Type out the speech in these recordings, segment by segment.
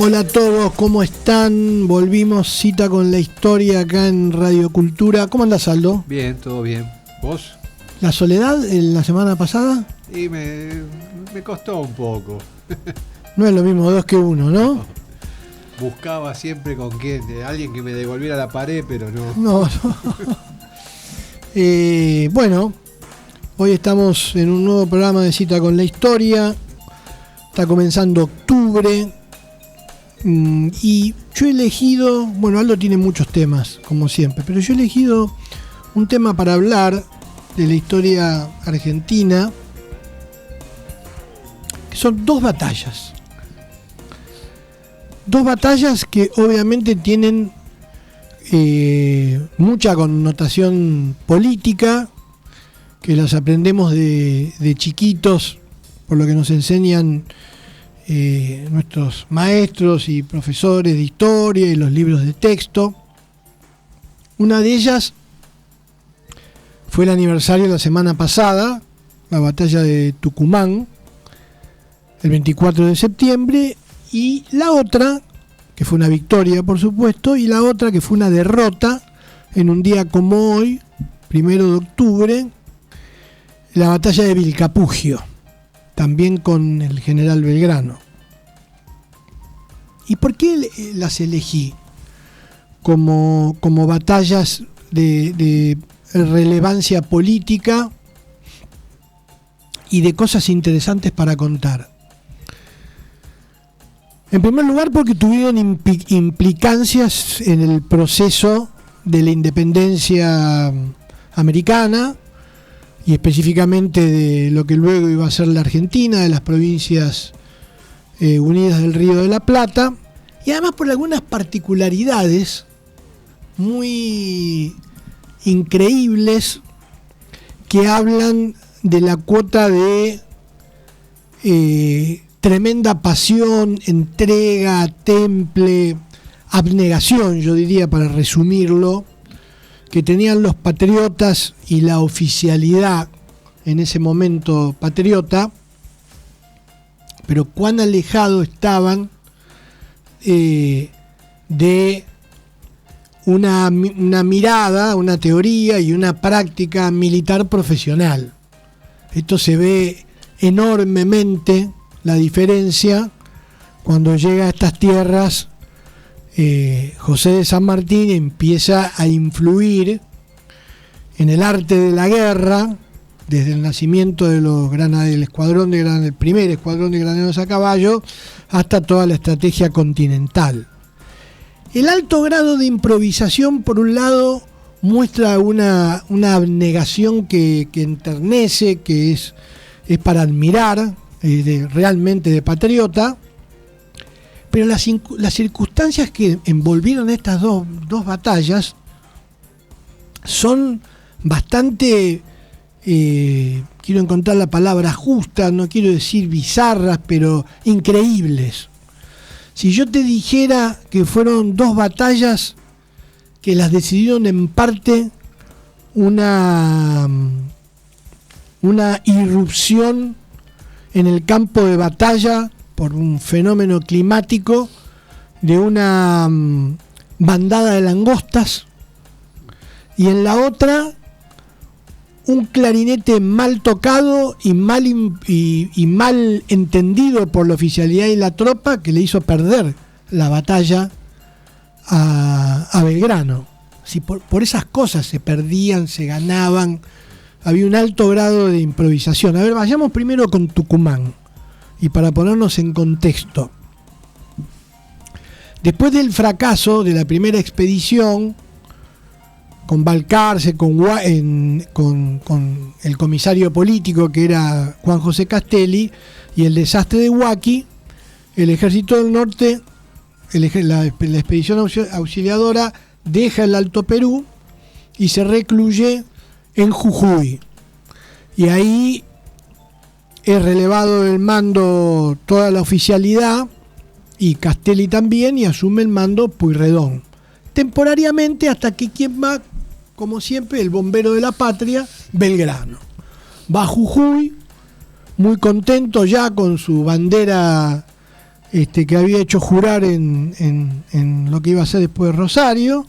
Hola a todos, ¿cómo están? Volvimos, Cita con la Historia acá en Radio Cultura. ¿Cómo andás, Aldo? Bien, todo bien. ¿Vos? ¿La soledad la semana pasada? Y me costó un poco. No es lo mismo dos que uno, ¿no? Buscaba siempre con quién, alguien que me devolviera la pared, pero no. No. Bueno, hoy estamos en un nuevo programa de Cita con la Historia. Está comenzando octubre. Y yo he elegido, bueno, Aldo tiene muchos temas, como siempre, pero yo he elegido un tema para hablar de la historia argentina, que son dos batallas. Dos batallas que obviamente tienen mucha connotación política, que las aprendemos de chiquitos, por lo que nos enseñan nuestros maestros y profesores de historia y los libros de texto. Una de ellas fue el aniversario de la semana pasada, la batalla de Tucumán, el 24 de septiembre, y la otra, que fue una victoria por supuesto, y la otra que fue una derrota en un día como hoy, 1 de octubre, la batalla de Vilcapugio, también con el general Belgrano. ¿Y por qué las elegí como batallas de relevancia política y de cosas interesantes para contar? En primer lugar, porque tuvieron implicancias en el proceso de la independencia americana, y específicamente de lo que luego iba a ser la Argentina, de las provincias unidas del Río de la Plata, y además por algunas particularidades muy increíbles que hablan de la cuota de tremenda pasión, entrega, temple, abnegación, yo diría, para resumirlo, que tenían los patriotas y la oficialidad en ese momento patriota, pero cuán alejados estaban de una mirada, una teoría y una práctica militar profesional. Esto se ve enormemente, la diferencia, cuando llega a estas tierras José de San Martín, empieza a influir en el arte de la guerra, desde el nacimiento de los el primer escuadrón de graneros a caballo, hasta toda la estrategia continental. El alto grado de improvisación, por un lado, muestra una abnegación que enternece, que es para admirar, realmente de patriota, pero las circunstancias que envolvieron estas dos batallas son bastante, quiero encontrar la palabra justa, no quiero decir bizarras, pero increíbles. Si yo te dijera que fueron dos batallas que las decidieron en parte una irrupción en el campo de batalla por un fenómeno climático de una bandada de langostas, y en la otra un clarinete mal tocado y mal entendido por la oficialidad y la tropa, que le hizo perder la batalla a Belgrano. Si por esas cosas se perdían, se ganaban, había un alto grado de improvisación. A ver, vayamos primero con Tucumán, y para ponernos en contexto. Después del fracaso de la primera expedición, con Balcarce, con el comisario político que era Juan José Castelli, y el desastre de Huaki, el ejército del norte, la expedición auxiliadora, deja el Alto Perú y se recluye en Jujuy. Y ahí es relevado del mando toda la oficialidad, y Castelli también, y asume el mando Pueyrredón, temporariamente, hasta que quien va, como siempre, el bombero de la patria, Belgrano. Va a Jujuy, muy contento ya con su bandera que había hecho jurar en lo que iba a ser después de Rosario.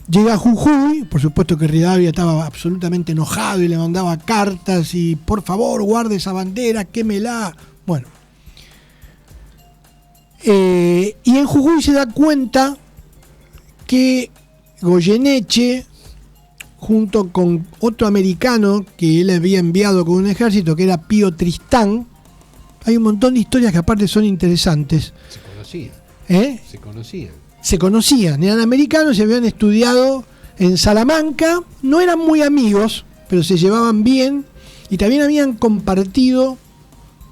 Llega a Jujuy, por supuesto que Rivadavia estaba absolutamente enojado y le mandaba cartas y por favor guarde esa bandera, quémela. Bueno. Y en Jujuy se da cuenta que Goyeneche, junto con otro americano que él había enviado con un ejército, que era Pío Tristán, hay un montón de historias que aparte son interesantes. Se conocían. Se conocían, eran americanos, se habían estudiado en Salamanca, no eran muy amigos, pero se llevaban bien y también habían compartido,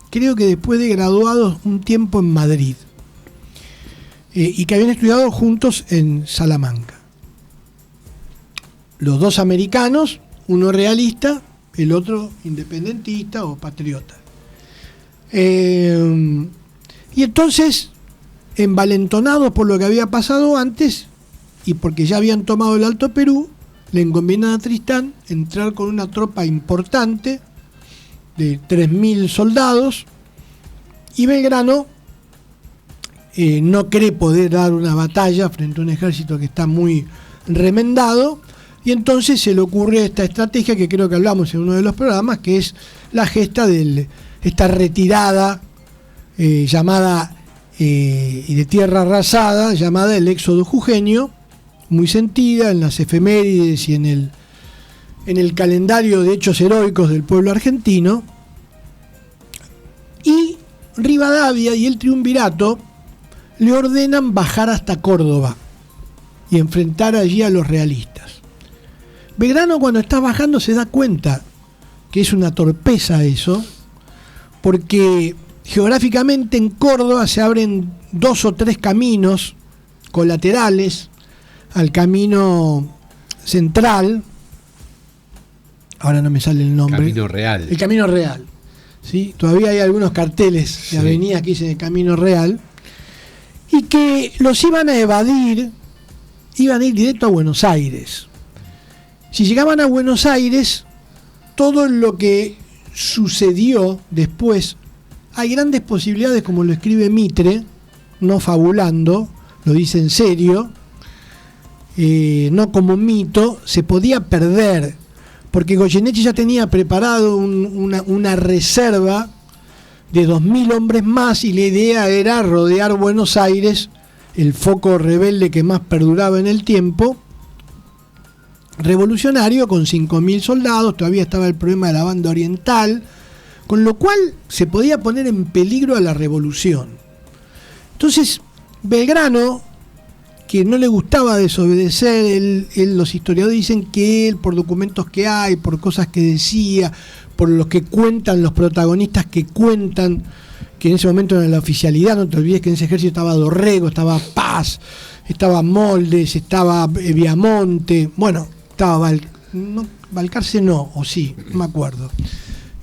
creo que después de graduados, un tiempo en Madrid. Y que habían estudiado juntos en Salamanca. Los dos americanos, uno realista, el otro independentista o patriota. Y entonces, envalentonados por lo que había pasado antes y porque ya habían tomado el Alto Perú, le encomiendan a Tristán entrar con una tropa importante de 3.000 soldados y Belgrano no cree poder dar una batalla frente a un ejército que está muy remendado y entonces se le ocurre esta estrategia que creo que hablamos en uno de los programas, que es la gesta de esta retirada llamada y de tierra arrasada, llamada el éxodo jujeño, muy sentida en las efemérides y en el calendario de hechos heroicos del pueblo argentino. Y Rivadavia y el triunvirato le ordenan bajar hasta Córdoba y enfrentar allí a los realistas. Belgrano, cuando está bajando, se da cuenta que es una torpeza eso, porque geográficamente en Córdoba se abren 2 o 3 caminos colaterales al camino central. Ahora no me sale el nombre. Camino Real. El Camino Real. ¿Sí? Todavía hay algunos carteles de avenidas que dicen el Camino Real. Y que los iban a evadir, iban a ir directo a Buenos Aires. Si llegaban a Buenos Aires, todo lo que sucedió después, hay grandes posibilidades, como lo escribe Mitre, no fabulando, lo dice en serio, no como mito, se podía perder, porque Goyeneche ya tenía preparado una reserva de 2.000 hombres más y la idea era rodear Buenos Aires, el foco rebelde que más perduraba en el tiempo, revolucionario, con 5.000 soldados. Todavía estaba el problema de la banda oriental, con lo cual se podía poner en peligro a la revolución. Entonces Belgrano, que no le gustaba desobedecer, los historiadores dicen que él, por documentos que hay, por cosas que decía, por los que cuentan los protagonistas que cuentan, que en ese momento era la oficialidad, no te olvides que en ese ejército estaba Dorrego, estaba Paz, estaba Moldes, estaba Viamonte, bueno, estaba Balcarce no, o sí, no me acuerdo.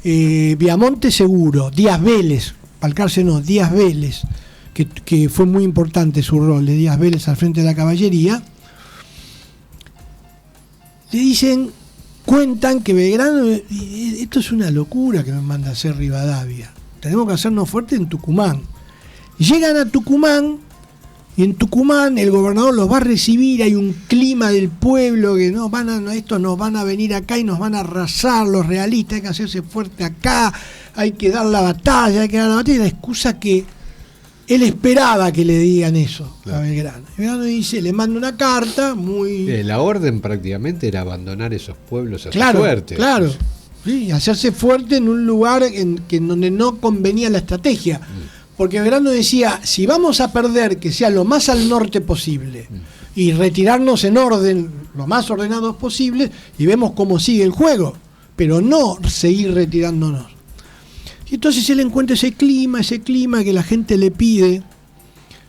Viamonte seguro, Díaz Vélez, Balcarce no, Díaz Vélez, que fue muy importante su rol de Díaz Vélez al frente de la caballería. Le dicen, cuentan que Belgrano, esto es una locura que me manda a hacer Rivadavia, tenemos que hacernos fuertes en Tucumán. Llegan a Tucumán y en Tucumán el gobernador los va a recibir, hay un clima del pueblo que estos nos van a venir acá y nos van a arrasar los realistas, hay que hacerse fuerte acá, hay que dar la batalla, y la excusa que él esperaba que le digan eso, claro, a Belgrano. Belgrano dice, le manda una carta muy... La orden prácticamente era abandonar esos pueblos a su suerte. Claro, sí, hacerse fuerte en un lugar en donde no convenía la estrategia. Porque Belgrano decía, si vamos a perder, que sea lo más al norte posible y retirarnos en orden, lo más ordenados posible, y vemos cómo sigue el juego, pero no seguir retirándonos. Y entonces él encuentra ese clima que la gente le pide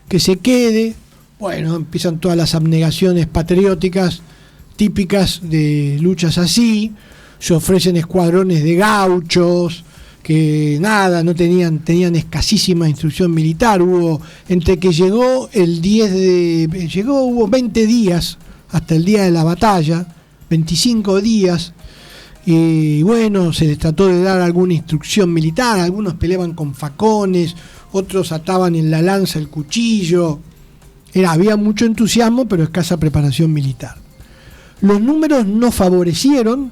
que se quede. Bueno, empiezan todas las abnegaciones patrióticas típicas de luchas así. Se ofrecen escuadrones de gauchos que no tenían escasísima instrucción militar. Entre que llegó hubo 20 días hasta el día de la batalla, 25 días. Y bueno, se les trató de dar alguna instrucción militar, algunos peleaban con facones, otros ataban en la lanza el cuchillo. Había mucho entusiasmo, pero escasa preparación militar. Los números no favorecían.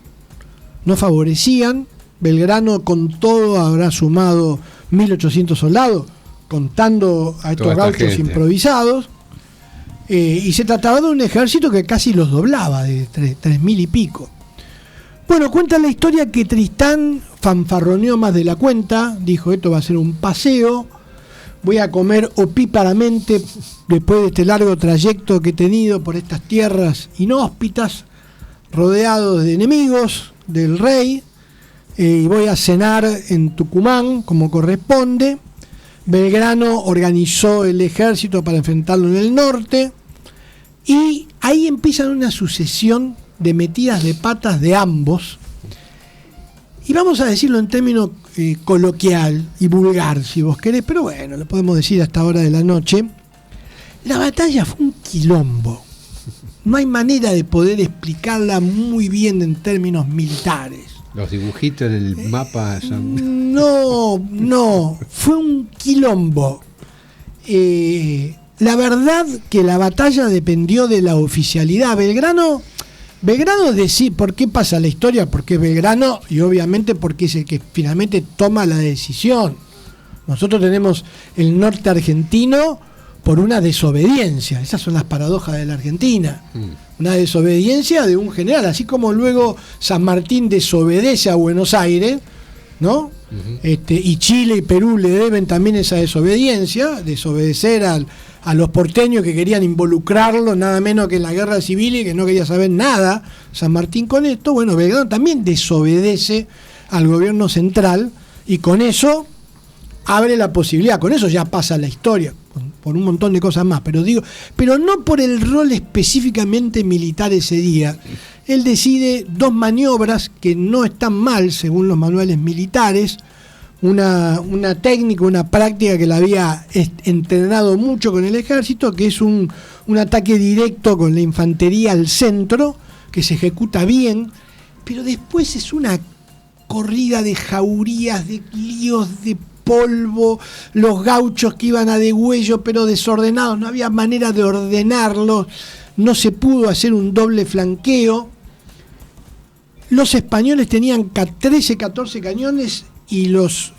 Belgrano con todo habrá sumado 1.800 soldados, contando a estos gauchos improvisados. Y se trataba de un ejército que casi los doblaba, de 3.000 y pico. Bueno, cuenta la historia que Tristán fanfarroneó más de la cuenta, dijo: esto va a ser un paseo, voy a comer opíparamente después de este largo trayecto que he tenido por estas tierras inhóspitas, rodeado de enemigos del rey, y voy a cenar en Tucumán como corresponde. Belgrano organizó el ejército para enfrentarlo en el norte, y ahí empiezan una sucesión de metidas de patas de ambos, y vamos a decirlo en términos coloquial y vulgar, si vos querés, pero bueno, lo podemos decir a esta hora de la noche. La batalla fue un quilombo. No hay manera de poder explicarla muy bien en términos militares. Los dibujitos en el mapa son... No, fue un quilombo. La verdad que la batalla dependió de la oficialidad. Belgrano decir por qué pasa la historia, porque es Belgrano y obviamente porque es el que finalmente toma la decisión. Nosotros tenemos el norte argentino por una desobediencia. Esas son las paradojas de la Argentina. Una desobediencia de un general, así como luego San Martín desobedece a Buenos Aires, ¿no? Y Chile y Perú le deben también esa desobediencia, desobedecer a los porteños que querían involucrarlo nada menos que en la guerra civil y que no quería saber nada San Martín con esto. Bueno, Belgrano también desobedece al gobierno central, y con eso abre la posibilidad, con eso ya pasa la historia, por un montón de cosas más, pero no por el rol específicamente militar ese día. Él decide dos maniobras que no están mal según los manuales militares, una técnica, una práctica que la había entrenado mucho con el ejército, que es un ataque directo con la infantería al centro, que se ejecuta bien, pero después es una corrida de jaurías, de líos, de polvo, los gauchos que iban a degüello pero desordenados, no había manera de ordenarlos, no se pudo hacer un doble flanqueo. Los españoles tenían 13, 14 cañones y los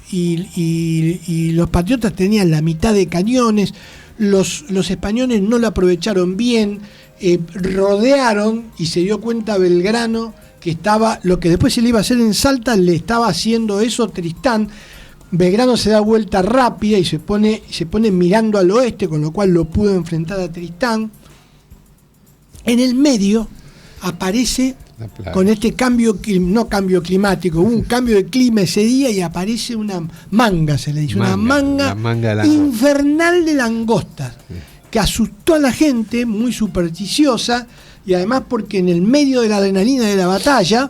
patriotas tenían la mitad de cañones. Los españoles no lo aprovecharon bien, rodearon, y se dio cuenta Belgrano que estaba, lo que después se le iba a hacer en Salta, le estaba haciendo eso Tristán. Belgrano se da vuelta rápida y se pone mirando al oeste, con lo cual lo pudo enfrentar a Tristán. En el medio aparece, con este no cambio climático, hubo un cambio de clima ese día y aparece una manga, se le dice, una manga infernal de langostas, que asustó a la gente, muy supersticiosa, y además porque en el medio de la adrenalina de la batalla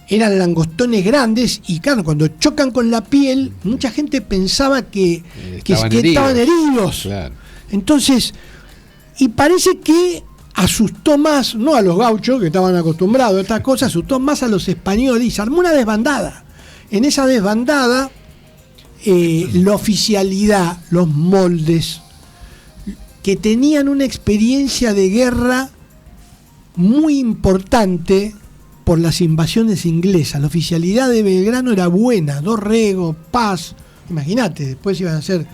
eran langostones grandes, y claro, cuando chocan con la piel, mucha gente pensaba que estaban heridos. Claro. Entonces, y parece que asustó más, no a los gauchos que estaban acostumbrados a estas cosas, asustó más a los españoles y se armó una desbandada. En esa desbandada, la oficialidad, los moldes, que tenían una experiencia de guerra muy importante por las invasiones inglesas. La oficialidad de Belgrano era buena, Dorrego, Paz, imagínate, después iban a ser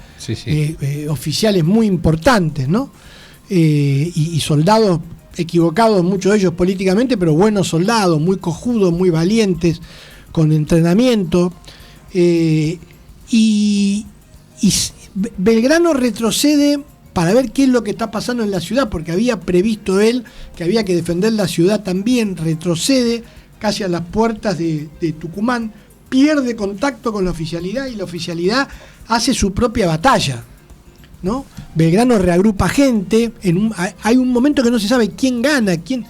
oficiales muy importantes, ¿no? Y soldados equivocados, muchos de ellos políticamente, pero buenos soldados, muy cojudos, muy valientes, con entrenamiento. Y Belgrano retrocede para ver qué es lo que está pasando en la ciudad, porque había previsto él que había que defender la ciudad también. Retrocede casi a las puertas de Tucumán, pierde contacto con la oficialidad y la oficialidad hace su propia batalla, ¿no? Belgrano reagrupa gente, hay un momento que no se sabe quién gana, quién.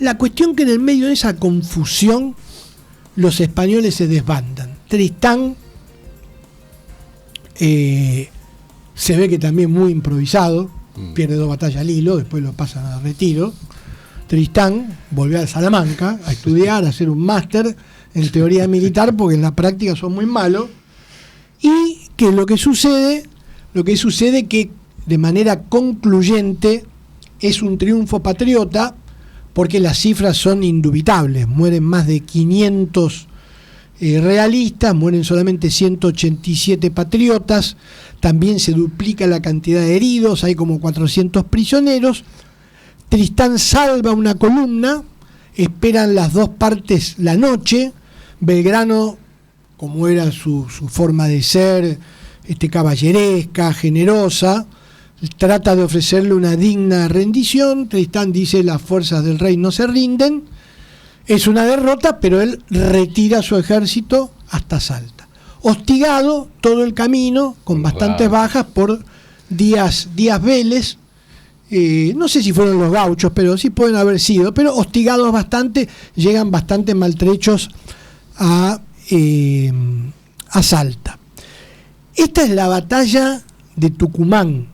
La cuestión que en el medio de esa confusión los españoles se desbandan. Tristán se ve que también muy improvisado, pierde 2 batallas al hilo, después lo pasan a retiro. Tristán volvió a Salamanca a estudiar, a hacer un máster en teoría militar, porque en la práctica son muy malos. Y que lo que sucede, Lo que sucede que de manera concluyente es un triunfo patriota porque las cifras son indubitables. Mueren más de 500 realistas, mueren solamente 187 patriotas, también se duplica la cantidad de heridos, hay como 400 prisioneros. Tristán salva una columna, esperan las dos partes la noche. Belgrano, como era su forma de ser, caballeresca, generosa, trata de ofrecerle una digna rendición. Tristán dice: las fuerzas del rey no se rinden. Es una derrota, pero él retira su ejército hasta Salta. Hostigado todo el camino, con bastantes bajas por Díaz Vélez. No sé si fueron los gauchos, pero sí pueden haber sido. Pero hostigados bastante, llegan bastante maltrechos a Salta. Esta es la batalla de Tucumán.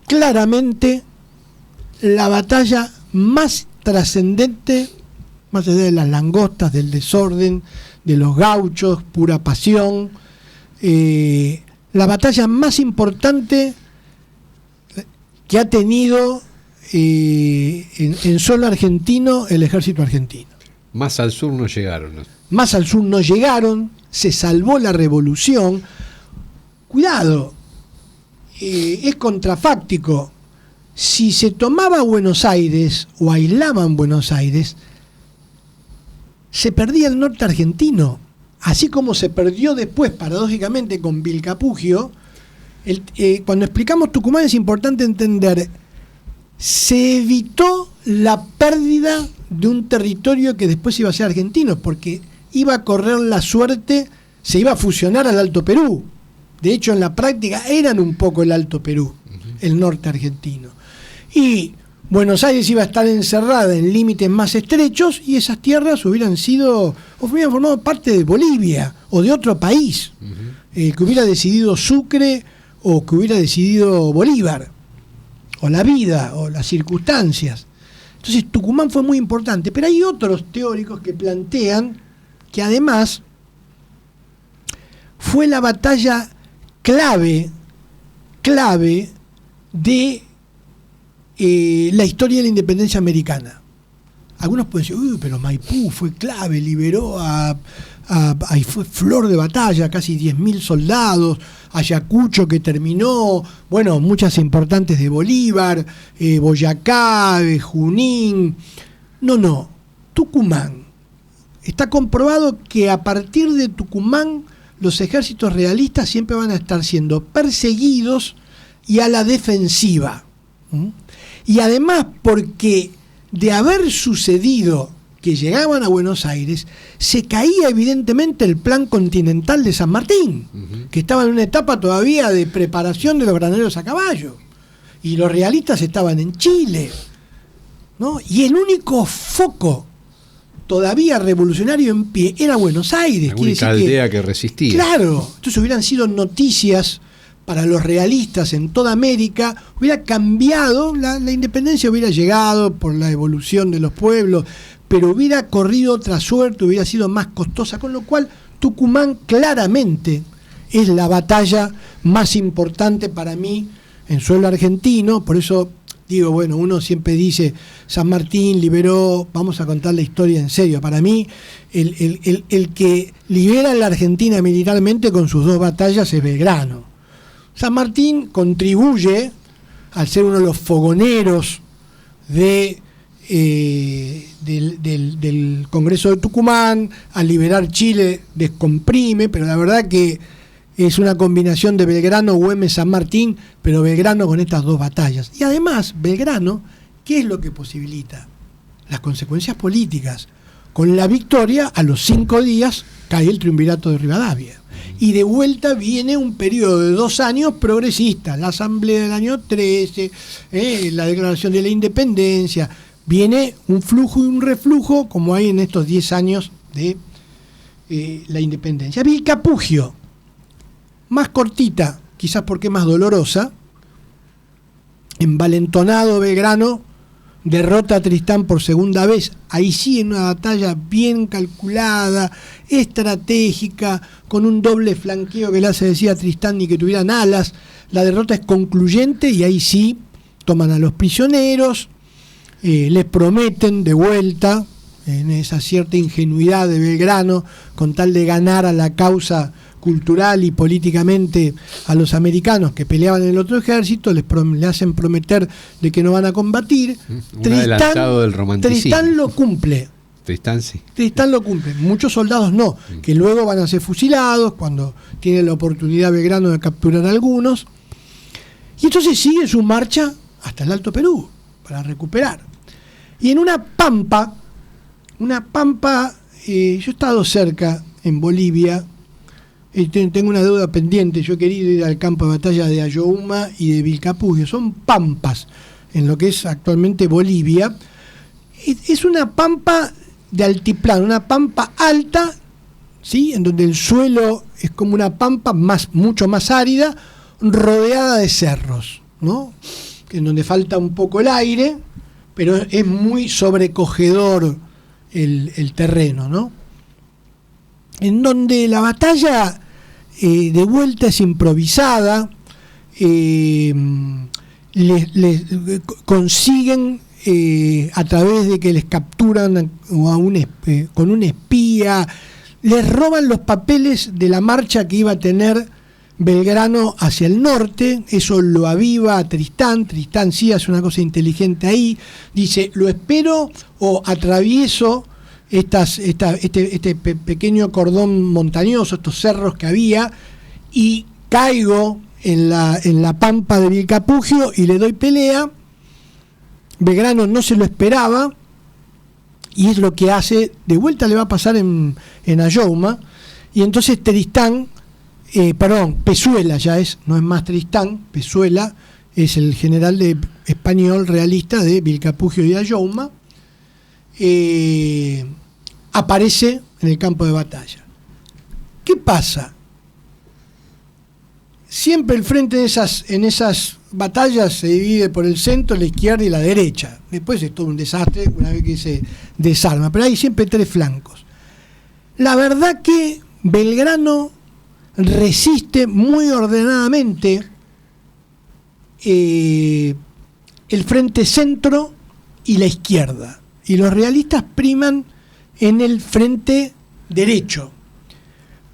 Claramente la batalla más trascendente, más allá de las langostas, del desorden, de los gauchos, pura pasión, la batalla más importante que ha tenido en suelo argentino el ejército argentino. Más al sur no llegaron, ¿no? Más al sur no llegaron, se salvó la revolución. Cuidado, es contrafáctico. Si se tomaba Buenos Aires o aislaban Buenos Aires, se perdía el norte argentino, así como se perdió después, paradójicamente, con Vilcapugio. Cuando explicamos Tucumán es importante entender, se evitó la pérdida de un territorio que después iba a ser argentino, porque iba a correr la suerte, se iba a fusionar al Alto Perú. De hecho, en la práctica eran un poco el Alto Perú, el norte argentino. Y Buenos Aires iba a estar encerrada en límites más estrechos y esas tierras hubieran formado parte de Bolivia o de otro país, que hubiera decidido Sucre o que hubiera decidido Bolívar, o la vida, o las circunstancias. Entonces Tucumán fue muy importante, pero hay otros teóricos que plantean que además fue la batalla clave de la historia de la independencia americana. Algunos pueden decir: pero Maipú fue clave, liberó ahí fue flor de batalla, casi 10.000 soldados, Ayacucho que terminó, bueno, muchas importantes de Bolívar, Boyacá, Junín. No, Tucumán. Está comprobado que a partir de Tucumán los ejércitos realistas siempre van a estar siendo perseguidos y a la defensiva. Y además porque de haber sucedido que llegaban a Buenos Aires, se caía evidentemente el plan continental de San Martín, que estaba en una etapa todavía de preparación de los graneros a caballo. Y los realistas estaban en Chile, ¿no? Y el único foco todavía revolucionario en pie era Buenos Aires. La única aldea que resistía. Claro, entonces hubieran sido noticias para los realistas en toda América, hubiera cambiado, la independencia hubiera llegado por la evolución de los pueblos, pero hubiera corrido otra suerte, hubiera sido más costosa, con lo cual Tucumán claramente es la batalla más importante para mí en suelo argentino. Por eso digo, bueno, uno siempre dice San Martín liberó, vamos a contar la historia en serio. Para mí el que libera a la Argentina militarmente con sus dos batallas es Belgrano. San Martín contribuye, al ser uno de los fogoneros del Congreso de Tucumán, al liberar Chile descomprime, pero la verdad que es una combinación de Belgrano, Güemes, San Martín, pero Belgrano con estas dos batallas. Y además, Belgrano, ¿qué es lo que posibilita? Las consecuencias políticas. Con la victoria, a los 5 días, cae el triunvirato de Rivadavia. Y de vuelta viene un periodo de 2 años progresista, la asamblea del año 13, la declaración de la independencia, viene un flujo y un reflujo como hay en estos 10 años de la independencia. Vilcapugio, más cortita, quizás porque más dolorosa, envalentonado Belgrano, derrota a Tristán por segunda vez, ahí sí en una batalla bien calculada, estratégica, con un doble flanqueo que le hace decir a Tristán ni que tuvieran alas. La derrota es concluyente y ahí sí toman a los prisioneros, les prometen de vuelta, en esa cierta ingenuidad de Belgrano, con tal de ganar a la causa cultural y políticamente a los americanos que peleaban en el otro ejército, le hacen prometer de que no van a combatir. Un adelantado del romanticismo. Tristán lo cumple. Tristán sí. Tristán lo cumple. Muchos soldados no, que luego van a ser fusilados cuando tiene la oportunidad Belgrano de capturar a algunos. Y entonces sigue su marcha hasta el Alto Perú para recuperar. Y en una pampa, yo he estado cerca en Bolivia. Tengo una deuda pendiente, yo he querido ir al campo de batalla de Ayohuma y de Vilcapugio, son pampas en lo que es actualmente Bolivia. Es una pampa de altiplano, una pampa alta, ¿sí? En donde el suelo es como una pampa mucho más árida, rodeada de cerros, ¿no? En donde falta un poco el aire, pero es muy sobrecogedor el terreno, ¿no? En donde la batalla de vuelta es improvisada, consiguen a través de que les capturan con un espía, les roban los papeles de la marcha que iba a tener Belgrano hacia el norte. Eso lo aviva a Tristán. Tristán sí hace una cosa inteligente ahí, dice: lo espero o atravieso este pequeño cordón montañoso, estos cerros que había, y caigo en la pampa de Vilcapugio y le doy pelea. Belgrano no se lo esperaba y es lo que hace. De vuelta le va a pasar en Ayohuma, y entonces Pezuela ya no es más Tristán, Pezuela es el general español realista de Vilcapugio y Ayohuma. Aparece en el campo de batalla. ¿Qué pasa? Siempre el frente en esas batallas se divide por el centro, la izquierda y la derecha. Después es todo un desastre una vez que se desarma, pero hay siempre tres flancos. La verdad que Belgrano resiste muy ordenadamente el frente centro y la izquierda, y los realistas priman en el frente derecho,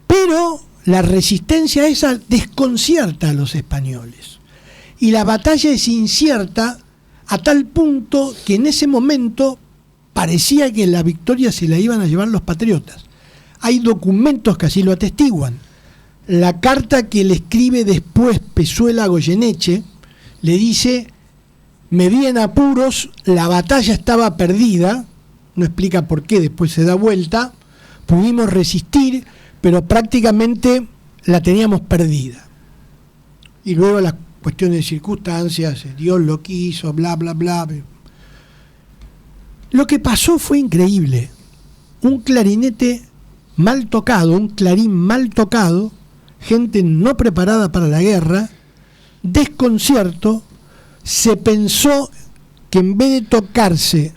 pero la resistencia esa desconcierta a los españoles y la batalla es incierta a tal punto que en ese momento parecía que la victoria se la iban a llevar los patriotas. Hay documentos que así lo atestiguan. La carta que le escribe después Pezuela a Goyeneche le dice: me vi en apuros, la batalla estaba perdida, no explica por qué, después se da vuelta, pudimos resistir, pero prácticamente la teníamos perdida. Y luego las cuestiones de circunstancias, Dios lo quiso, bla, bla, bla. Lo que pasó fue increíble. Un clarinete mal tocado, un clarín mal tocado, gente no preparada para la guerra, desconcierto. Se pensó que en vez de tocarse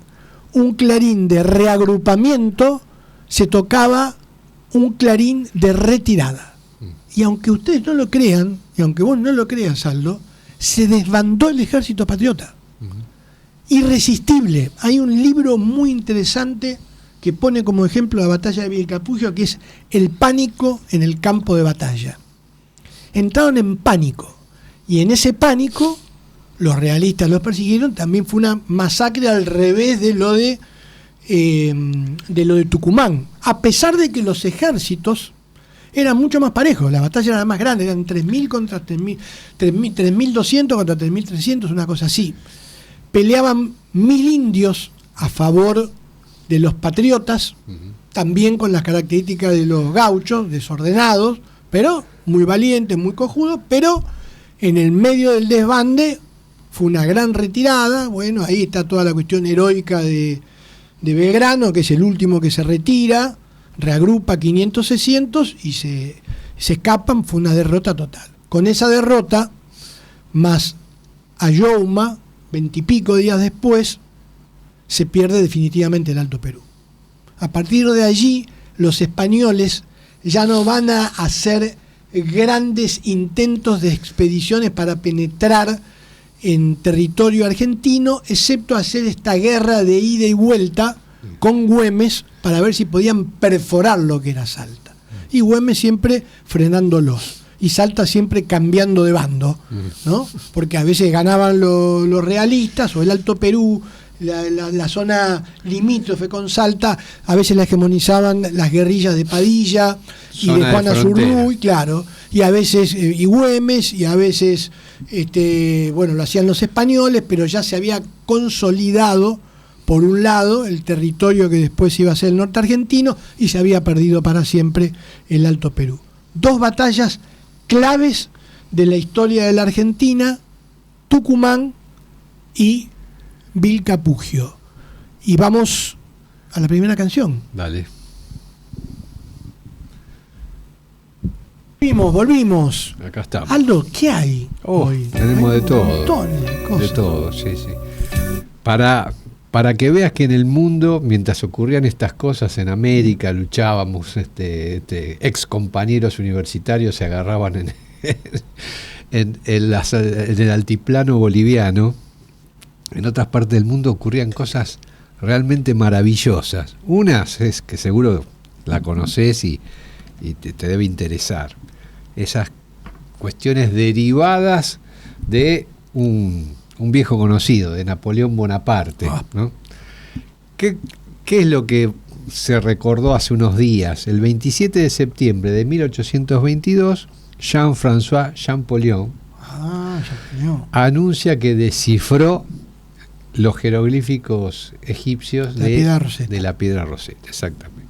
un clarín de reagrupamiento, se tocaba un clarín de retirada. Y aunque ustedes no lo crean, y aunque vos no lo creas, Aldo, se desbandó el ejército patriota. Irresistible. Hay un libro muy interesante que pone como ejemplo la batalla de Vilcapugio, que es el pánico en el campo de batalla. Entraron en pánico, y en ese pánico los realistas los persiguieron. También fue una masacre al revés de lo de Tucumán, a pesar de que los ejércitos eran mucho más parejos. La batalla era más grande, eran 3.000 contra 3.000, 3.200 contra 3.300, una cosa así. Peleaban 1.000 indios a favor de los patriotas, también con las características de los gauchos, desordenados, pero muy valientes, muy cojudos. Pero en el medio del desbande fue una gran retirada. Bueno, ahí está toda la cuestión heroica de Belgrano, que es el último que se retira, reagrupa 500, 600 y se escapan. Fue una derrota total. Con esa derrota, más Ayohuma, 20 y pico días después, se pierde definitivamente el Alto Perú. A partir de allí, los españoles ya no van a hacer grandes intentos de expediciones para penetrar en territorio argentino, excepto hacer esta guerra de ida y vuelta con Güemes para ver si podían perforar lo que era Salta. Y Güemes siempre frenándolos. Y Salta siempre cambiando de bando, ¿no? Porque a veces ganaban los realistas o el Alto Perú, la zona limítrofe con Salta, a veces la hegemonizaban las guerrillas de Padilla y de Juan Azurduy, claro, y a veces y Güemes, y a veces lo hacían los españoles, pero ya se había consolidado por un lado el territorio que después iba a ser el norte argentino y se había perdido para siempre el Alto Perú. Dos batallas claves de la historia de la Argentina: Tucumán y Vilcapugio. Y vamos a la primera canción. Dale. Volvimos. Acá estamos. Aldo, ¿qué hay hoy? Tenemos de todo. Montones de cosas. De todo, sí. Para que veas que en el mundo, mientras ocurrían estas cosas en América, luchábamos, ex compañeros universitarios se agarraban en el altiplano boliviano. En otras partes del mundo ocurrían cosas realmente maravillosas. Unas es que seguro la conoces y te debe interesar. Esas cuestiones derivadas de un viejo conocido, de Napoleón Bonaparte, ¿no? ¿Qué es lo que se recordó hace unos días? El 27 de septiembre de 1822, Jean-François Champollion anuncia que descifró los jeroglíficos egipcios de la piedra Rosetta, exactamente.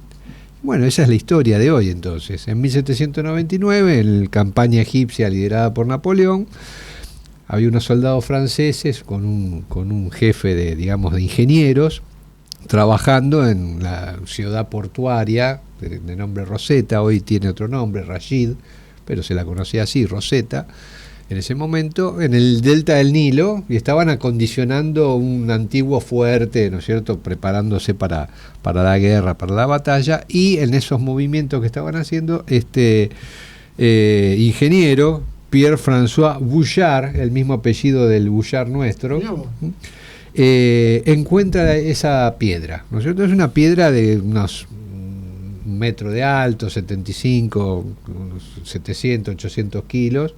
Bueno, esa es la historia de hoy entonces. En 1799, en la campaña egipcia liderada por Napoleón, había unos soldados franceses con un jefe de ingenieros trabajando en la ciudad portuaria de nombre Rosetta. Hoy tiene otro nombre, Rashid, pero se la conocía así, Rosetta. En ese momento, en el delta del Nilo, y estaban acondicionando un antiguo fuerte, ¿no es cierto?, preparándose para la guerra, para la batalla, y en esos movimientos que estaban haciendo, ingeniero, Pierre-François Bouchard, el mismo apellido del Bouchard nuestro, encuentra esa piedra, ¿no es cierto? Es una piedra de unos 1 metro de alto, 75, unos 700, 800 kilos.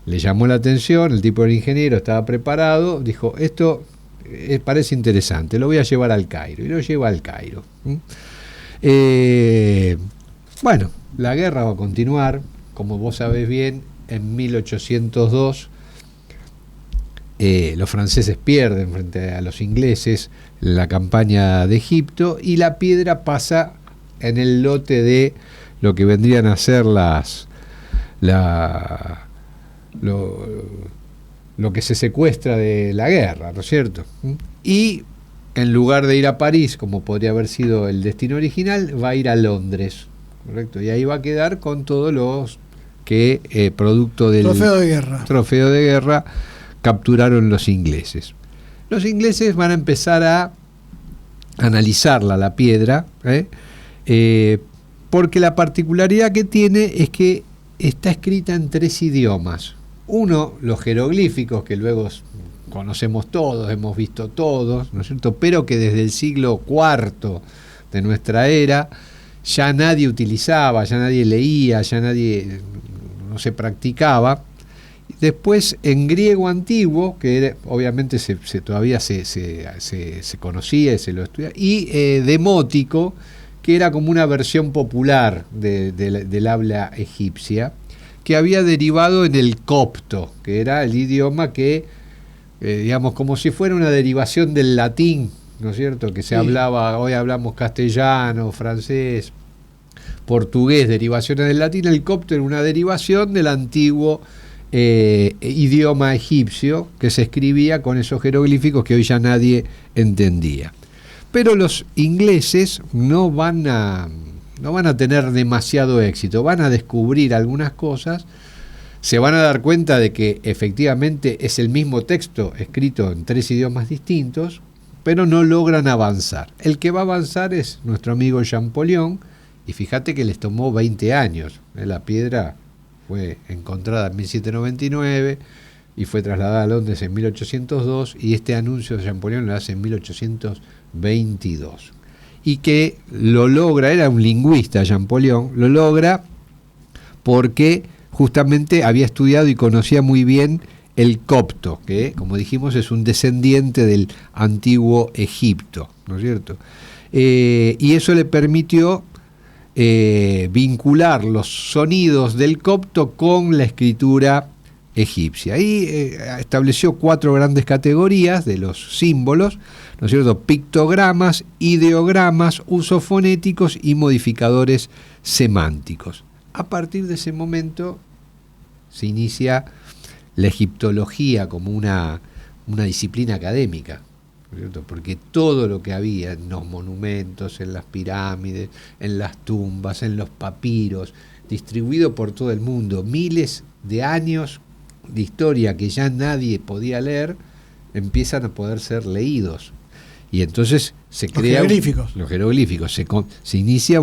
Le llamó la atención, el tipo del ingeniero estaba preparado, dijo, esto parece interesante, lo voy a llevar al Cairo, y lo lleva al Cairo. Bueno, la guerra va a continuar, como vos sabés bien, en 1802 los franceses pierden frente a los ingleses la campaña de Egipto, y la piedra pasa en el lote de lo que vendrían a ser lo que se secuestra de la guerra, ¿no es cierto? Y en lugar de ir a París, como podría haber sido el destino original, va a ir a Londres, ¿correcto? Y ahí va a quedar con todos los que, producto del trofeo de guerra, capturaron los ingleses. Los ingleses van a empezar a analizarla, la piedra, porque la particularidad que tiene es que está escrita en 3 idiomas. Uno, los jeroglíficos, que luego conocemos todos, hemos visto todos, ¿no es cierto?, pero que desde el siglo IV de nuestra era ya nadie utilizaba, ya nadie leía, ya nadie no se practicaba. Después, en griego antiguo, que obviamente todavía se conocía y se lo estudiaba, y demótico, que era como una versión popular del habla egipcia, que había derivado en el copto, que era el idioma que, como si fuera una derivación del latín, ¿no es cierto?, que se hablaba, hoy hablamos castellano, francés, portugués, derivaciones del latín. El copto era una derivación del antiguo idioma egipcio, que se escribía con esos jeroglíficos que hoy ya nadie entendía. Pero los ingleses no van a tener demasiado éxito, van a descubrir algunas cosas, se van a dar cuenta de que efectivamente es el mismo texto escrito en 3 idiomas distintos, pero no logran avanzar. El que va a avanzar es nuestro amigo Champollion, y fíjate que les tomó 20 años. La piedra fue encontrada en 1799 y fue trasladada a Londres en 1802, y este anuncio de Champollion lo hace en 1822. Y que lo logra, era un lingüista Champollion, lo logra porque justamente había estudiado y conocía muy bien el copto, que, como dijimos, es un descendiente del antiguo Egipto, ¿no es cierto? Y eso le permitió vincular los sonidos del copto con la escritura egipcia. Y estableció 4 grandes categorías de los símbolos, ¿no es cierto? Pictogramas, ideogramas, usos fonéticos y modificadores semánticos. A partir de ese momento se inicia la egiptología como una disciplina académica, ¿no es cierto? Porque todo lo que había en los monumentos, en las pirámides, en las tumbas, en los papiros, distribuido por todo el mundo, miles de años de historia que ya nadie podía leer, empiezan a poder ser leídos. Y entonces se crea los jeroglíficos, se inicia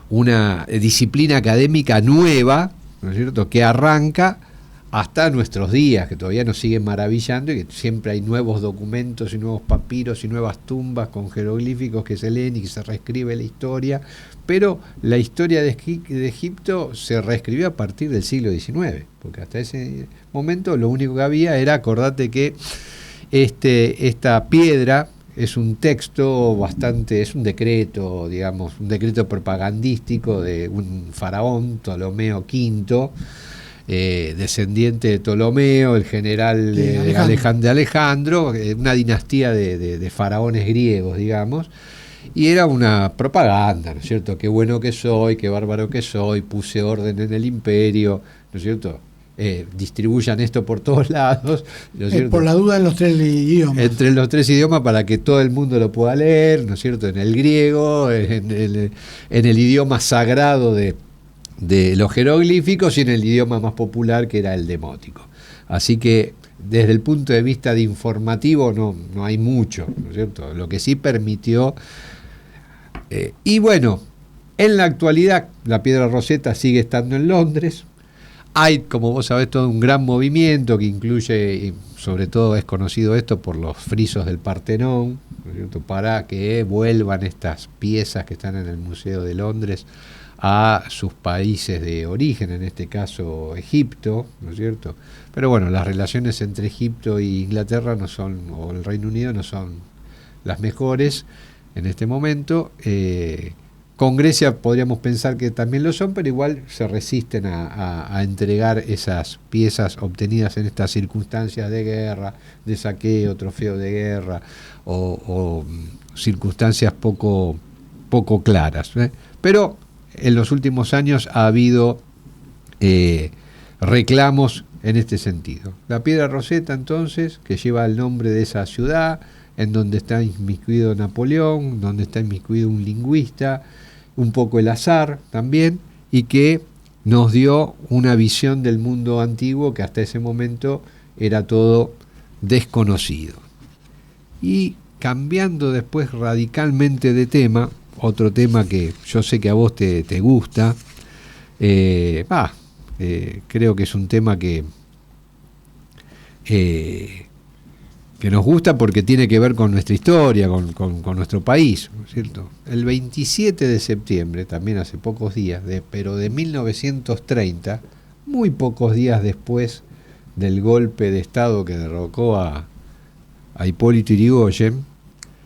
una disciplina académica nueva, ¿no es cierto?, que arranca hasta nuestros días, que todavía nos siguen maravillando, y que siempre hay nuevos documentos y nuevos papiros y nuevas tumbas con jeroglíficos que se leen y que se reescribe la historia. Pero la historia de Egipto se reescribió a partir del siglo XIX, porque hasta ese momento lo único que había era, acordate que esta piedra es un texto es un decreto, digamos, un decreto propagandístico de un faraón, Ptolomeo V, descendiente de Ptolomeo, el general de Alejandro, una dinastía de faraones griegos, digamos, y era una propaganda, ¿no es cierto? Qué bueno que soy, qué bárbaro que soy, puse orden en el imperio, ¿no es cierto? Distribuyan esto por todos lados, ¿no es cierto? Por la duda en los 3 idiomas. Entre los 3 idiomas, para que todo el mundo lo pueda leer, ¿no es cierto? En el griego, en el idioma sagrado de los jeroglíficos, y en el idioma más popular, que era el demótico. Así que desde el punto de vista de informativo no hay mucho, ¿no es cierto? Lo que sí permitió... y bueno, en la actualidad la piedra Rosetta sigue estando en Londres. Hay, como vos sabés, todo un gran movimiento que incluye, y sobre todo es conocido esto por los frisos del Partenón, ¿no es cierto?, para que vuelvan estas piezas que están en el Museo de Londres a sus países de origen, en este caso Egipto, ¿no es cierto? Pero bueno, las relaciones entre Egipto e Inglaterra no son, o el Reino Unido, no son las mejores en este momento. Con Grecia podríamos pensar que también lo son, pero igual se resisten a entregar esas piezas obtenidas en estas circunstancias de guerra, de saqueo, trofeo de guerra, o circunstancias poco claras, ¿eh? Pero en los últimos años ha habido reclamos en este sentido. La piedra Rosetta, entonces, que lleva el nombre de esa ciudad, en donde está inmiscuido Napoleón, donde está inmiscuido un lingüista, un poco el azar también, y que nos dio una visión del mundo antiguo que hasta ese momento era todo desconocido. Y cambiando después radicalmente de tema, otro tema que yo sé que a vos te gusta, creo que es un tema que nos gusta porque tiene que ver con nuestra historia, con nuestro país, ¿no es cierto? El 27 de septiembre, también hace pocos días, pero de 1930, muy pocos días después del golpe de Estado que derrocó a Hipólito Yrigoyen,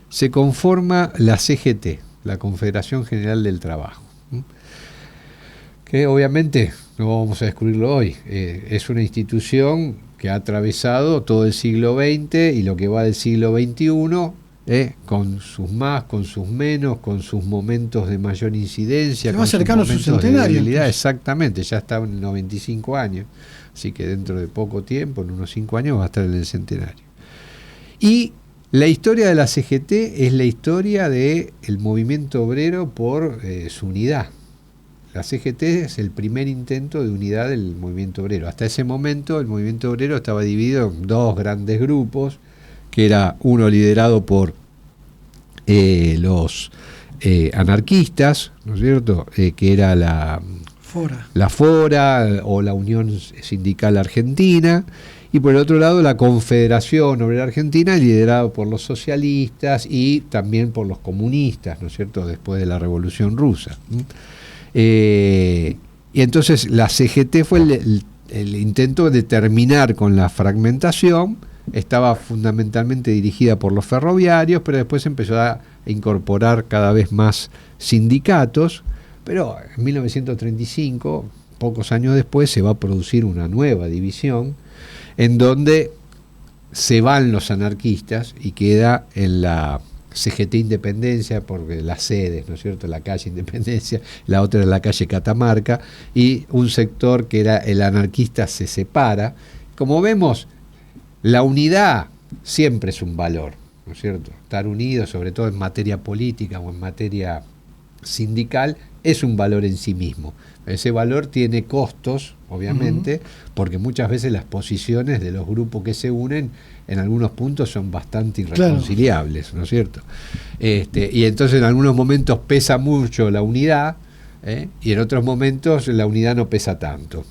se conforma la CGT, la Confederación General del Trabajo, que obviamente no vamos a descubrirlo hoy, es una institución que ha atravesado todo el siglo XX y lo que va del siglo XXI, con sus más, con sus menos, con sus momentos de mayor incidencia, con sus momentos su centenario, de debilidad. Exactamente, ya está en 95 años, así que dentro de poco tiempo, en unos 5 años, va a estar en el centenario. Y la historia de la CGT es la historia del movimiento obrero por su unidad. La CGT es el primer intento de unidad del movimiento obrero. Hasta ese momento el movimiento obrero estaba dividido en 2 grandes grupos, que era uno liderado por los anarquistas, ¿no es cierto? Que era la FORA o la Unión Sindical Argentina, y por el otro lado la Confederación Obrera Argentina, liderada por los socialistas y también por los comunistas, ¿no es cierto?, después de la Revolución Rusa. Y entonces la CGT fue el intento de terminar con la fragmentación. Estaba fundamentalmente dirigida por los ferroviarios, pero después empezó a incorporar cada vez más sindicatos, pero en 1935, pocos años después, se va a producir una nueva división en donde se van los anarquistas y queda en la CGT Independencia, porque las sedes, ¿no es cierto?, la calle Independencia, la otra era la calle Catamarca, y un sector que era el anarquista se separa. Como vemos, la unidad siempre es un valor, ¿no es cierto? Estar unidos, sobre todo en materia política o en materia sindical, es un valor en sí mismo. Ese valor tiene costos, obviamente, porque muchas veces las posiciones de los grupos que se unen en algunos puntos son bastante irreconciliables, claro, ¿no es cierto? Y entonces en algunos momentos pesa mucho la unidad, y en otros momentos la unidad no pesa tanto.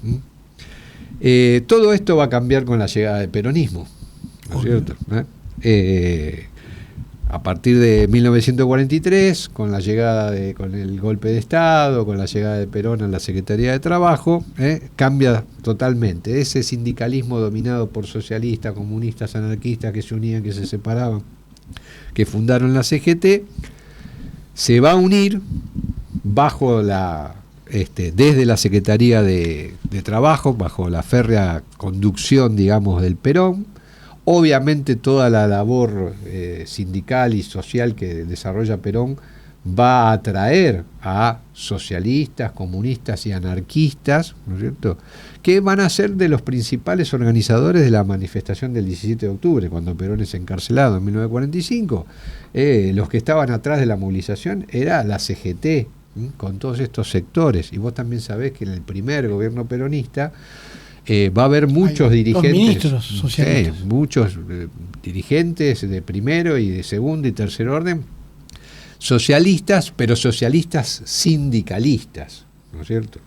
Todo esto va a cambiar con la llegada del peronismo, ¿no es cierto? A partir de 1943, con la llegada con el golpe de Estado, con la llegada de Perón a la Secretaría de Trabajo, cambia totalmente. Ese sindicalismo dominado por socialistas, comunistas, anarquistas que se unían, que se separaban, que fundaron la CGT, se va a unir bajo desde la Secretaría de Trabajo, bajo la férrea conducción, digamos, del Perón. Obviamente toda la labor sindical y social que desarrolla Perón va a atraer a socialistas, comunistas y anarquistas, ¿no es cierto?, que van a ser de los principales organizadores de la manifestación del 17 de octubre, cuando Perón es encarcelado en 1945. Los que estaban atrás de la movilización era la CGT, con todos estos sectores. Y vos también sabés que en el primer gobierno peronista va a haber muchos dirigentes, ministros socialistas, muchos dirigentes de primero y de segundo y tercer orden, socialistas, pero socialistas sindicalistas, ¿no es cierto?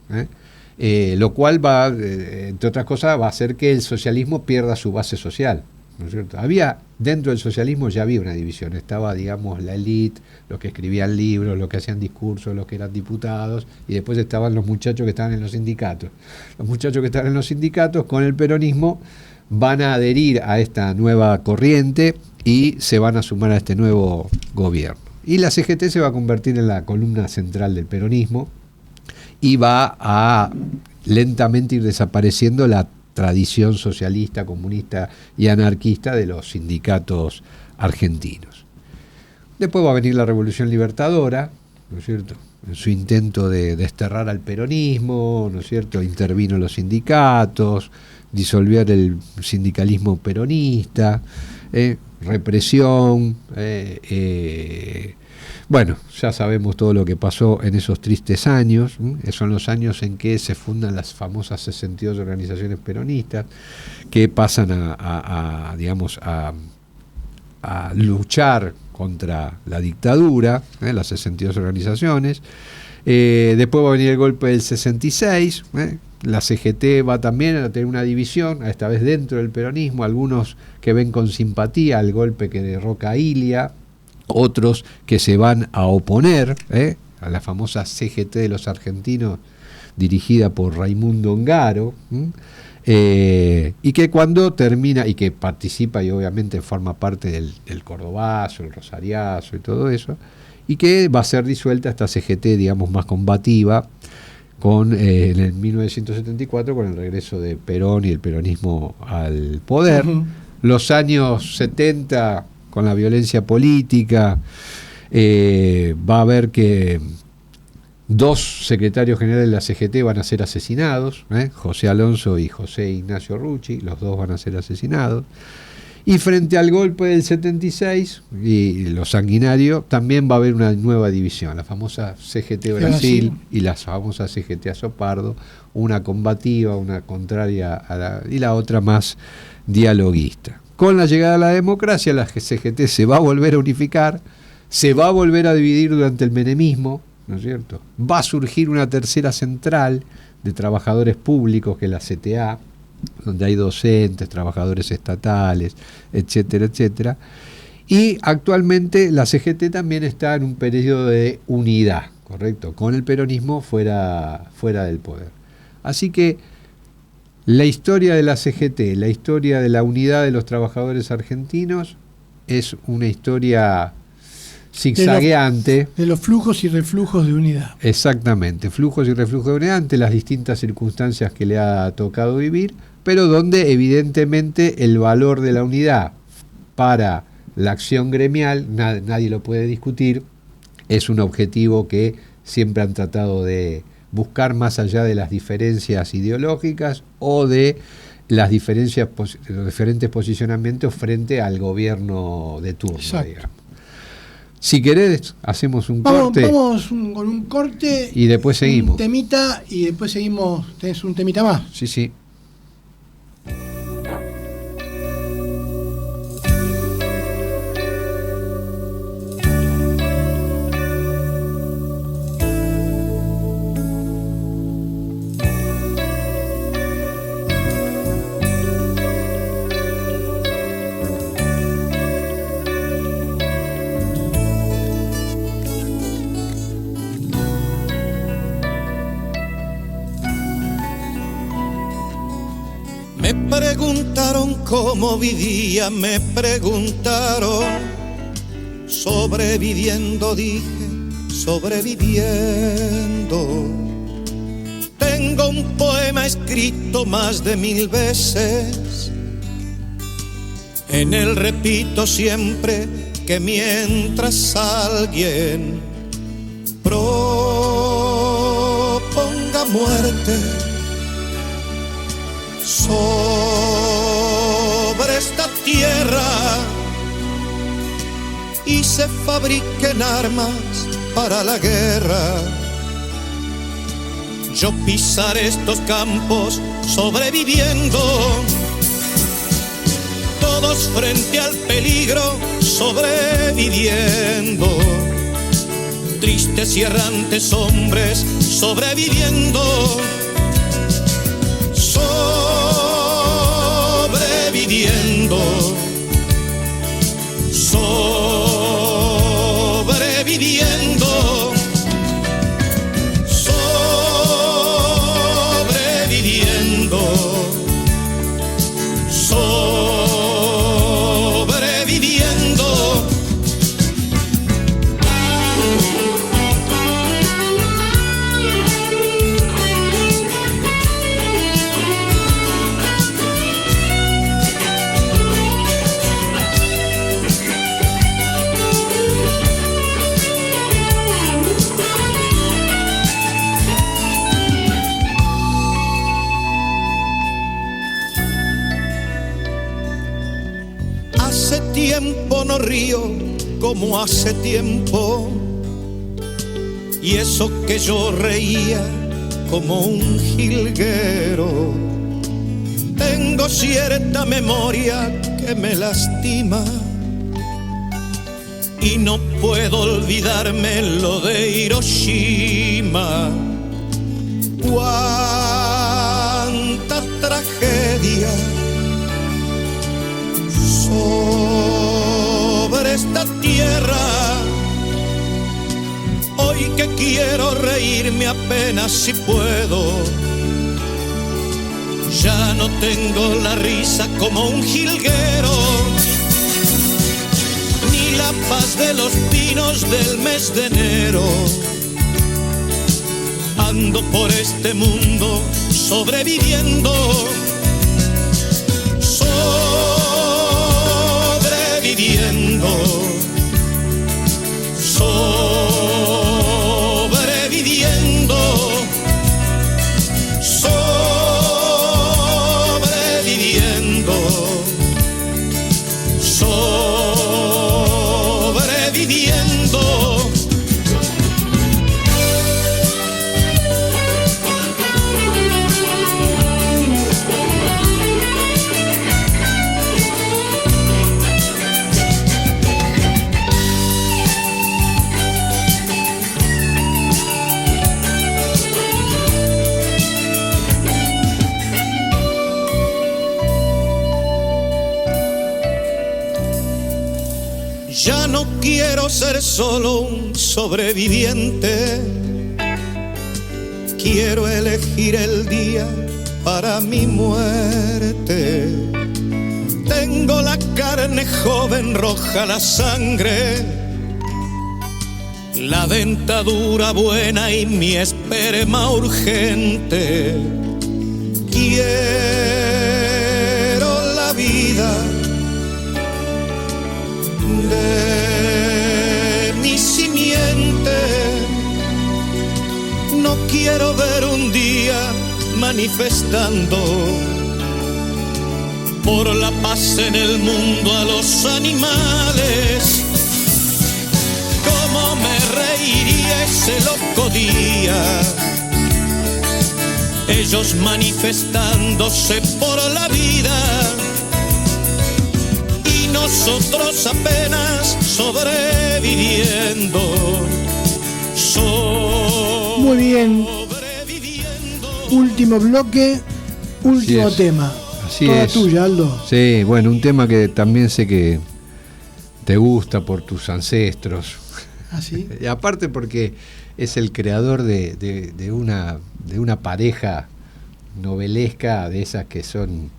Lo cual va, entre otras cosas, va a hacer que el socialismo pierda su base social, ¿no es cierto? Dentro del socialismo ya había una división, estaba, digamos, la élite, los que escribían libros, los que hacían discursos, los que eran diputados, y después estaban los muchachos que estaban en los sindicatos. Los muchachos que estaban en los sindicatos con el peronismo van a adherir a esta nueva corriente y se van a sumar a este nuevo gobierno. Y la CGT se va a convertir en la columna central del peronismo y va a lentamente ir desapareciendo la tradición socialista, comunista y anarquista de los sindicatos argentinos. Después va a venir la Revolución Libertadora, ¿no es cierto?, en su intento de desterrar al peronismo, ¿no es cierto?, intervino los sindicatos, disolver el sindicalismo peronista, represión, bueno, ya sabemos todo lo que pasó en esos tristes años. Son los años en que se fundan las famosas 62 organizaciones peronistas, que pasan digamos, a luchar contra la dictadura, las 62 organizaciones. Después va a venir el golpe del 66, la CGT va también a tener una división, esta vez dentro del peronismo, algunos que ven con simpatía al golpe que derroca a Ilia, otros que se van a oponer a la famosa CGT de los argentinos dirigida por Raimundo Ongaro, y que cuando termina, y que participa y obviamente forma parte del Cordobazo, el Rosariazo y todo eso, y que va a ser disuelta esta CGT, digamos, más combativa, en el 1974, con el regreso de Perón y el peronismo al poder. Los años 70, con la violencia política, va a haber que 2 secretarios generales de la CGT van a ser asesinados, José Alonso y José Ignacio Rucci, los dos van a ser asesinados. Y frente al golpe del 76 y lo sanguinario, también va a haber una nueva división, la famosa CGT Brasil y la famosa CGT Azopardo, una combativa, una contraria y la otra más dialoguista. Con la llegada de la democracia, la CGT se va a volver a unificar, se va a volver a dividir durante el menemismo, ¿no es cierto? Va a surgir una tercera central de trabajadores públicos, que es la CTA, donde hay docentes, trabajadores estatales, etcétera, etcétera. Y actualmente la CGT también está en un periodo de unidad, ¿correcto? Con el peronismo fuera del poder. Así que la historia de la CGT, la historia de la unidad de los trabajadores argentinos, es una historia zigzagueante. De los flujos y reflujos de unidad. Exactamente, flujos y reflujos de unidad ante las distintas circunstancias que le ha tocado vivir, pero donde evidentemente el valor de la unidad para la acción gremial, nadie lo puede discutir, es un objetivo que siempre han tratado de buscar más allá de las diferencias ideológicas o de las diferencias, los diferentes posicionamientos frente al gobierno de turno, digamos. Si querés, hacemos un corte. Vamos con un corte. Y después seguimos. Un temita y después seguimos. ¿Tenés un temita más? Sí, sí. Me preguntaron cómo vivía, me preguntaron. Sobreviviendo, dije, sobreviviendo. Tengo un poema escrito más de 1000 veces. En él repito siempre que mientras alguien proponga muerte sobre esta tierra y se fabriquen armas para la guerra, yo pisaré estos campos sobreviviendo, todos frente al peligro sobreviviendo, tristes y errantes hombres sobreviviendo, sobreviviendo, sobreviviendo, sobreviviendo, sobreviviendo. Hace tiempo no río como hace tiempo, y eso que yo reía como un jilguero. Tengo cierta memoria que me lastima y no puedo olvidarme lo de Hiroshima. Cuánta tragedia sobre esta tierra. Hoy que quiero reírme apenas si puedo, ya no tengo la risa como un jilguero, ni la paz de los pinos del mes de enero. Ando por este mundo sobreviviendo, sobreviviendo, sobreviviendo, sobreviviendo, sobreviviendo. Ya no quiero ser solo un sobreviviente. Quiero elegir el día para mi muerte. Tengo la carne joven, roja la sangre, la dentadura buena y mi esperma urgente. Quiero la vida de mi simiente. No quiero ver un día manifestando por la paz en el mundo a los animales. Cómo me reiría ese loco día, ellos manifestándose por la vida y nosotros apenas sobreviviendo. Muy bien. Último bloque, último tema. Así Toda es. tuya, Aldo. Sí, bueno, un tema que también sé que te gusta por tus ancestros. ¿Ah, sí? Y aparte porque es el creador de una pareja novelesca de esas que son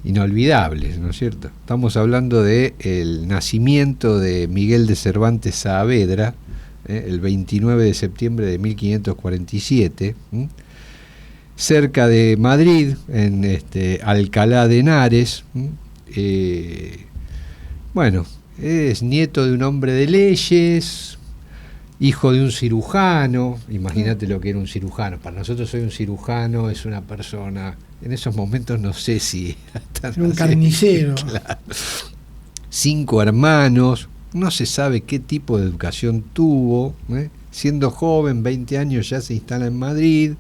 inolvidables, ¿no es cierto? Estamos hablando de el nacimiento de Miguel de Cervantes Saavedra, el 29 de septiembre de 1547, cerca de Madrid, en Alcalá de Henares. Bueno, es nieto de un hombre de leyes, hijo de un cirujano. Imagínate lo que era un cirujano. Para nosotros soy un cirujano, es una persona. En esos momentos no sé si era un carnicero. Claro. 5 hermanos, no se sabe qué tipo de educación tuvo. Siendo joven, 20 años, ya se instala en Madrid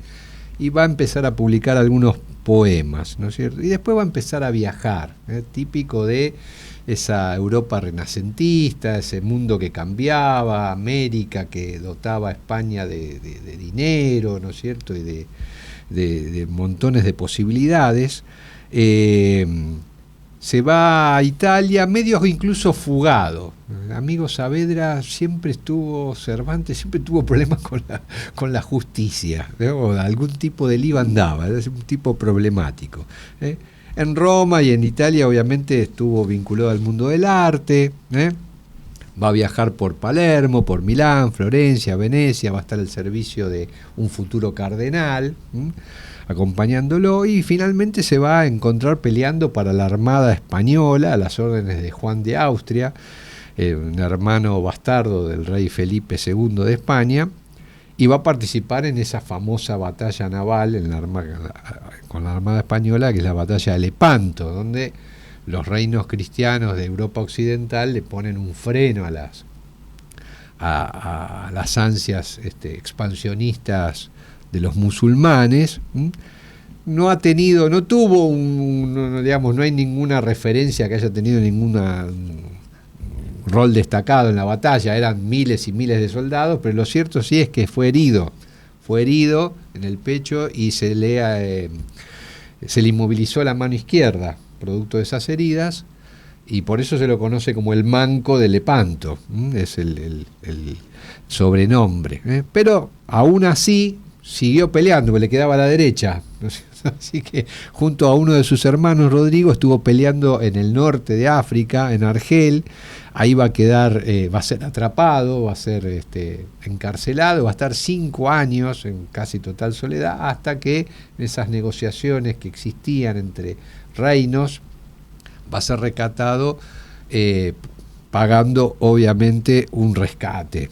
y va a empezar a publicar algunos poemas, ¿no es cierto? Y después va a empezar a viajar, típico de esa Europa renacentista, ese mundo que cambiaba, América que dotaba a España de dinero, ¿no es cierto? Y de montones de posibilidades. Se va a Italia, medio incluso fugado. Amigo Saavedra Cervantes siempre tuvo problemas con la justicia, ¿no? Algún tipo de lío andaba, es un tipo problemático. En Roma y en Italia obviamente estuvo vinculado al mundo del arte. Va a viajar por Palermo, por Milán, Florencia, Venecia, va a estar al servicio de un futuro cardenal, acompañándolo, y finalmente se va a encontrar peleando para la Armada Española a las órdenes de Juan de Austria, un hermano bastardo del rey Felipe II de España, y va a participar en esa famosa batalla naval con la Armada Española, que es la batalla de Lepanto, donde los reinos cristianos de Europa Occidental le ponen un freno a las ansias expansionistas de los musulmanes. No hay ninguna referencia que haya tenido ningún rol destacado en la batalla, eran miles y miles de soldados, pero lo cierto sí es que fue herido en el pecho y se le inmovilizó la mano izquierda, producto de esas heridas, y por eso se lo conoce como el Manco de Lepanto, es el sobrenombre. Pero aún así siguió peleando, porque le quedaba a la derecha. Así que junto a uno de sus hermanos, Rodrigo, estuvo peleando en el norte de África, en Argel. Ahí va a quedar, va a ser atrapado, va a ser encarcelado, va a estar 5 años en casi total soledad, hasta que en esas negociaciones que existían entre reinos va a ser rescatado, pagando obviamente un rescate.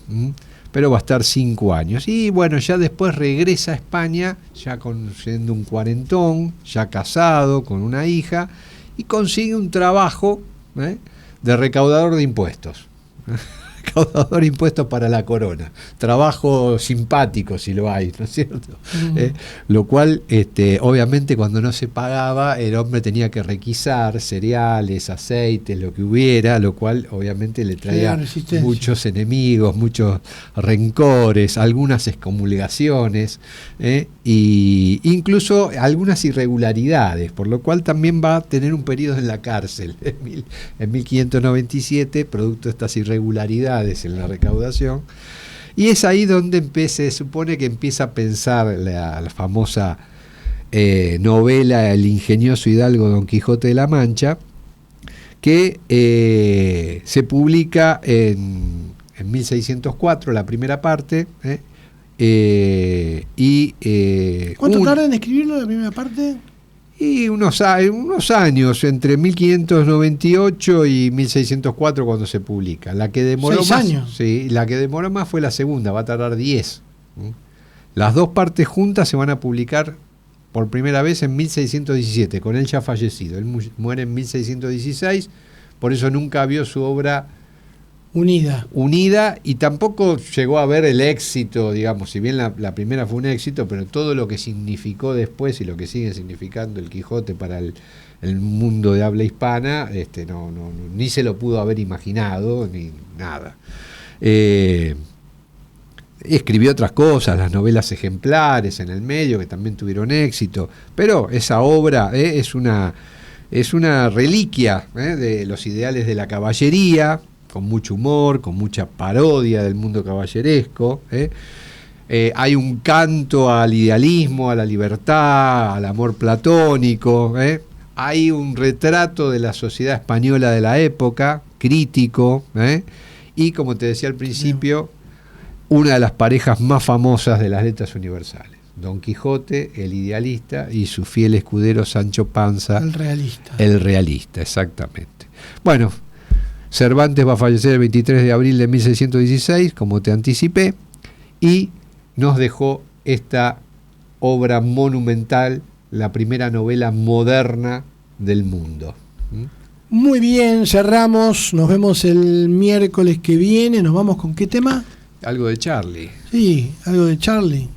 Pero va a estar 5 años. Y bueno, ya después regresa a España, ya siendo un cuarentón, ya casado, con una hija, y consigue un trabajo de recaudador de impuestos. recaudador de impuestos para la corona. Trabajo simpático si lo hay, ¿no es cierto? Lo cual, obviamente, cuando no se pagaba, el hombre tenía que requisar cereales, aceites, lo que hubiera, lo cual obviamente le traía muchos enemigos, muchos rencores, algunas excomulgaciones, y incluso algunas irregularidades, por lo cual también va a tener un periodo en la cárcel en 1597, producto de estas irregularidades en la recaudación. Y es ahí donde se supone que empieza a pensar la famosa novela El ingenioso hidalgo Don Quijote de la Mancha, que se publica en 1604, la primera parte. ¿Cuánto tarda en escribirlo la primera parte? Y unos años, entre 1598 y 1604 cuando se publica. La que demoró 6 más, años. Sí, la que demoró más fue la segunda, va a tardar 10. Las dos partes juntas se van a publicar por primera vez en 1617, con él ya fallecido. Él muere en 1616, por eso nunca vio su obra unida, y tampoco llegó a ver el éxito, digamos, si bien la primera fue un éxito, pero todo lo que significó después y lo que sigue significando el Quijote para el mundo de habla hispana, no, ni se lo pudo haber imaginado, ni nada. Escribió otras cosas, las novelas ejemplares en el medio, que también tuvieron éxito, pero esa obra es una reliquia de los ideales de la caballería, con mucho humor, con mucha parodia del mundo caballeresco. Hay un canto al idealismo, a la libertad, al amor platónico. Hay un retrato de la sociedad española de la época, crítico. Y como te decía al principio, una de las parejas más famosas de las letras universales. Don Quijote, el idealista, y su fiel escudero Sancho Panza, el realista. El realista, exactamente. Bueno, Cervantes va a fallecer el 23 de abril de 1616, como te anticipé, y nos dejó esta obra monumental, la primera novela moderna del mundo. Muy bien, cerramos, nos vemos el miércoles que viene, nos vamos con ¿qué tema? Algo de Charlie. Sí, algo de Charlie.